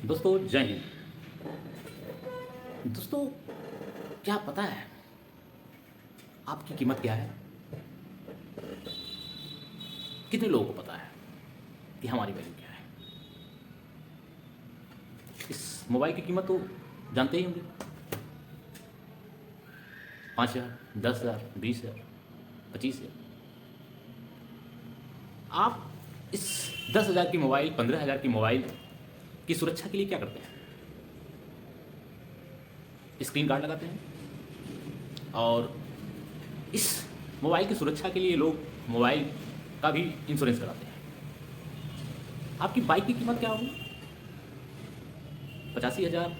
दोस्तों जय हिंद। दोस्तों, क्या पता है आपकी कीमत क्या है? कितने लोगों को पता है कि हमारी वैल्यू क्या है? इस मोबाइल की कीमत तो जानते ही होंगे। 5,000, 10,000, 20,000, 25,000। आप इस 10,000 की मोबाइल, 15,000 की मोबाइल की सुरक्षा के लिए क्या करते हैं? स्क्रीन गार्ड लगाते हैं। और इस मोबाइल की सुरक्षा के लिए लोग मोबाइल का भी इंश्योरेंस कराते हैं। आपकी बाइक की कीमत क्या होगी? 85,000,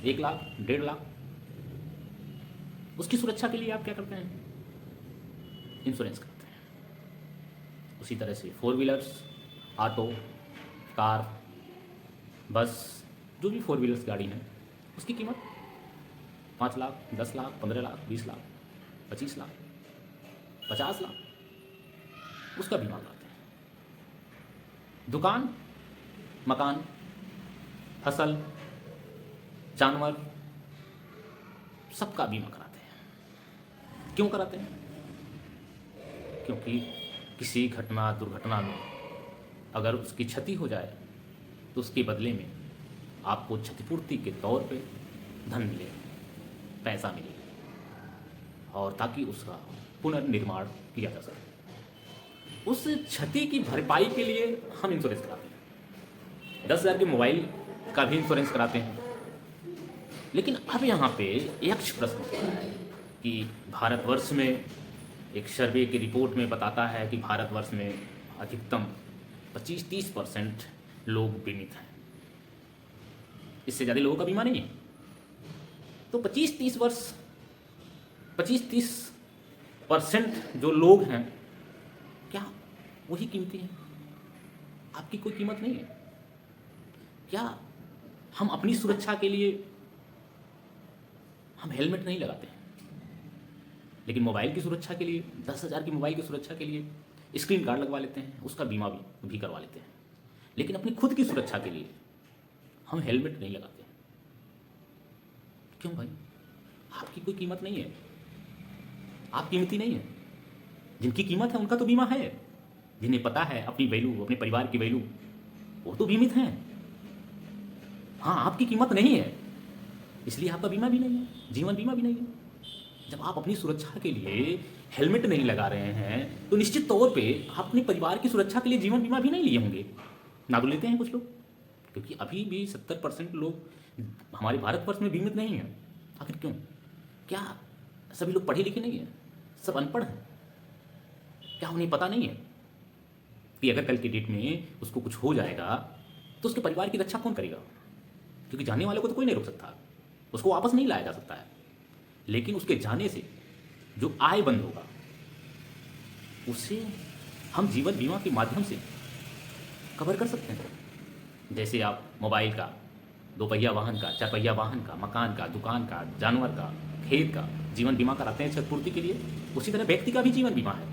1,00,000, 1,50,000। उसकी सुरक्षा के लिए आप क्या करते हैं? इंश्योरेंस कराते हैं। उसी तरह से फोर व्हीलर्स, ऑटो, कार, बस, जो भी फोर व्हीलर्स गाड़ी है उसकी कीमत 5,00,000, 10,00,000, 15,00,000, 20,00,000, 25,00,000, 50,00,000, उसका बीमा कराते हैं। दुकान, मकान, फसल, जानवर, सबका बीमा कराते हैं। क्यों कराते हैं? क्योंकि किसी घटना, दुर्घटना में अगर उसकी क्षति हो जाए तो उसके बदले में आपको क्षतिपूर्ति के तौर पे धन मिले, पैसा मिले, और ताकि उसका पुनर्निर्माण किया जा सके। उस क्षति की भरपाई के लिए हम इंश्योरेंस कराते हैं। 10,000 के मोबाइल का भी इंश्योरेंस कराते हैं। लेकिन अब यहाँ पे यक्ष प्रश्न उठता है कि भारतवर्ष में एक सर्वे की रिपोर्ट में बताता है कि भारतवर्ष में अधिकतम 25-30% लोग बीमित हैं। इससे ज़्यादा लोगों का बीमा नहीं है। तो 25-30% जो लोग हैं, क्या वही कीमती हैं? आपकी कोई कीमत नहीं है क्या? हम अपनी सुरक्षा के लिए हम हेलमेट नहीं लगाते हैं, लेकिन मोबाइल की सुरक्षा के लिए, 10,000 की मोबाइल की सुरक्षा के लिए स्क्रीन गार्ड लगवा लेते हैं, उसका बीमा भी करवा लेते हैं। लेकिन अपनी खुद की सुरक्षा के लिए हम हेलमेट नहीं लगाते। क्यों भाई? आपकी कोई कीमत नहीं है, आप कीमती नहीं है। जिनकी कीमत है उनका तो बीमा है। जिन्हें पता है अपनी वैल्यू, अपने परिवार की वैल्यू, वो तो बीमित हैं। हाँ, आपकी कीमत नहीं है, इसलिए आपका बीमा भी नहीं है, जीवन बीमा भी नहीं है। जब आप अपनी सुरक्षा के लिए हेलमेट नहीं लगा रहे हैं तो निश्चित तौर पे आप अपने परिवार की सुरक्षा के लिए जीवन बीमा भी नहीं लिए होंगे। ना तो लेते हैं कुछ लोग, क्योंकि अभी भी 70% लोग हमारे भारतवर्ष में बीमित नहीं हैं। आखिर क्यों? क्या सभी लोग पढ़े लिखे नहीं हैं? सब अनपढ़ हैं? क्या उन्हें पता नहीं है कि अगर कल की डेट में उसको कुछ हो जाएगा तो उसके परिवार की रक्षा कौन करेगा? क्योंकि जाने वाले को तो कोई नहीं रोक सकता, उसको वापस नहीं लाया जा सकता है। लेकिन उसके जाने से जो आय बंद होगा उसे हम जीवन बीमा के माध्यम से कवर कर सकते हैं। जैसे आप मोबाइल का, 2 पहिया वाहन का, 4 पहिया वाहन का, मकान का, दुकान का, जानवर का, खेत का जीवन बीमा कराते हैं क्षतिपूर्ति के लिए, उसी तरह व्यक्ति का भी जीवन बीमा है।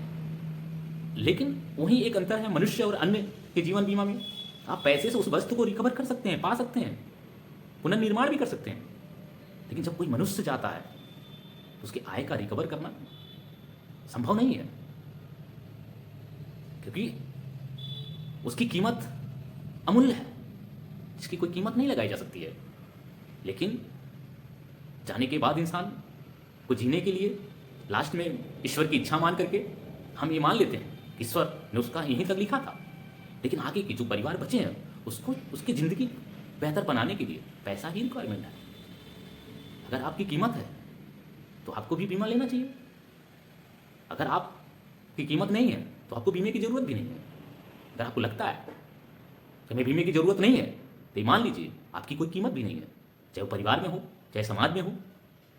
लेकिन वहीं एक अंतर है मनुष्य और अन्य के जीवन बीमा में। आप पैसे से उस वस्तु को रिकवर कर सकते हैं, पा सकते हैं, पुनर्निर्माण भी कर सकते हैं। लेकिन जब कोई मनुष्य जाता है तो उसकी आय का रिकवर करना संभव नहीं है, क्योंकि उसकी कीमत अमूल्य है, जिसकी कोई कीमत नहीं लगाई जा सकती है। लेकिन जाने के बाद इंसान को जीने के लिए लास्ट में ईश्वर की इच्छा मान करके हम ये मान लेते हैं कि ईश्वर ने उसका यहीं तक लिखा था। लेकिन आगे के जो परिवार बचे हैं उसको उसकी ज़िंदगी बेहतर बनाने के लिए पैसा ही रिक्वायरमेंट है। अगर आपकी कीमत है तो आपको भी बीमा लेना चाहिए। अगर आपकी कीमत नहीं है तो आपको बीमे की ज़रूरत भी नहीं है। अगर आपको लगता है कि हमें बीमे की ज़रूरत नहीं है तो मान लीजिए आपकी कोई कीमत भी नहीं है, चाहे वो परिवार में हो, चाहे समाज में हो,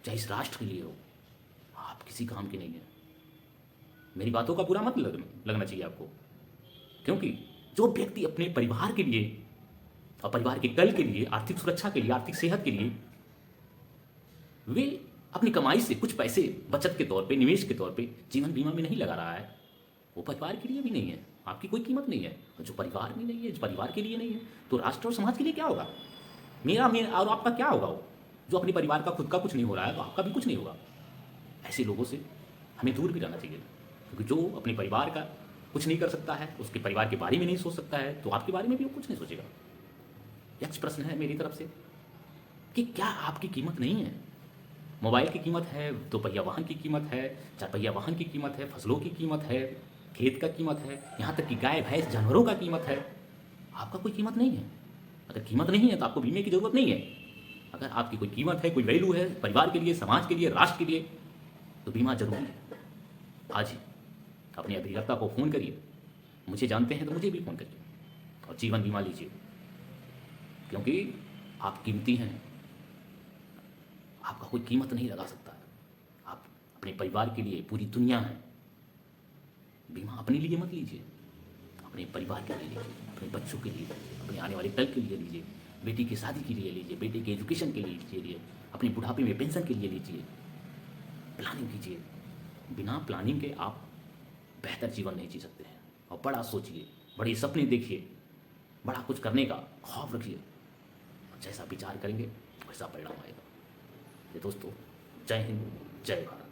चाहे इस राष्ट्र के लिए हो, आप किसी काम के नहीं हैं। मेरी बातों का बुरा मत लगना चाहिए आपको, क्योंकि जो व्यक्ति अपने परिवार के लिए और परिवार के कल के लिए, आर्थिक सुरक्षा के लिए, आर्थिक सेहत के लिए वे अपनी कमाई से कुछ पैसे बचत के तौर पे, निवेश के तौर पे जीवन बीमा में नहीं लगा रहा है, वो परिवार के लिए भी नहीं है। आपकी कोई कीमत नहीं है। और जो परिवार में नहीं है, जो परिवार के लिए नहीं है, तो राष्ट्र और समाज के लिए क्या होगा? मेरा मेरा और आपका क्या होगा? वो जो अपने परिवार का खुद का कुछ नहीं हो रहा है तो आपका भी कुछ नहीं होगा। ऐसे लोगों से हमें दूर भी रहना चाहिए, क्योंकि जो अपने परिवार का कुछ नहीं कर सकता है, उसके परिवार के बारे में नहीं सोच सकता है, तो आपके बारे में भी वो कुछ नहीं सोचेगा। यक्ष प्रश्न है मेरी तरफ से कि क्या आपकी कीमत नहीं है? मोबाइल की कीमत है, दो पहिया वाहन की कीमत है, चार पहिया वाहन की कीमत है, फसलों की कीमत है, खेत का कीमत है, यहाँ तक कि गाय भैंस जानवरों का कीमत है। आपका कोई कीमत नहीं है। अगर कीमत नहीं है तो आपको बीमे की जरूरत नहीं है। अगर आपकी कोई कीमत है, कोई वैल्यू है परिवार के लिए, समाज के लिए, राष्ट्र के लिए, तो बीमा जरूरी है। आज ही अपने अधिवक्ता को फ़ोन करिए, मुझे जानते हैं तो मुझे भी फ़ोन करिए और जीवन बीमा लीजिए, क्योंकि आप कीमती हैं। आपका कोई कीमत नहीं लगा सकता। आप अपने परिवार के लिए पूरी दुनिया है। बीमा अपने लिए मत लीजिए, अपने परिवार के लिए लीजिए, अपने बच्चों के लिए, अपने आने वाले कल के लिए लीजिए, बेटी की शादी के लिए लीजिए, बेटे के एजुकेशन के लिए लीजिए, अपने बुढ़ापे में पेंशन के लिए लीजिए। प्लानिंग कीजिए। बिना प्लानिंग के आप बेहतर जीवन नहीं जी सकते हैं। और बड़ा सोचिए, बड़े सपने देखिए, बड़ा कुछ करने का खौफ रखिए। जैसा विचार करेंगे वैसा परिणाम आएगा। ये दोस्तों, जय हिंद, जय भारत।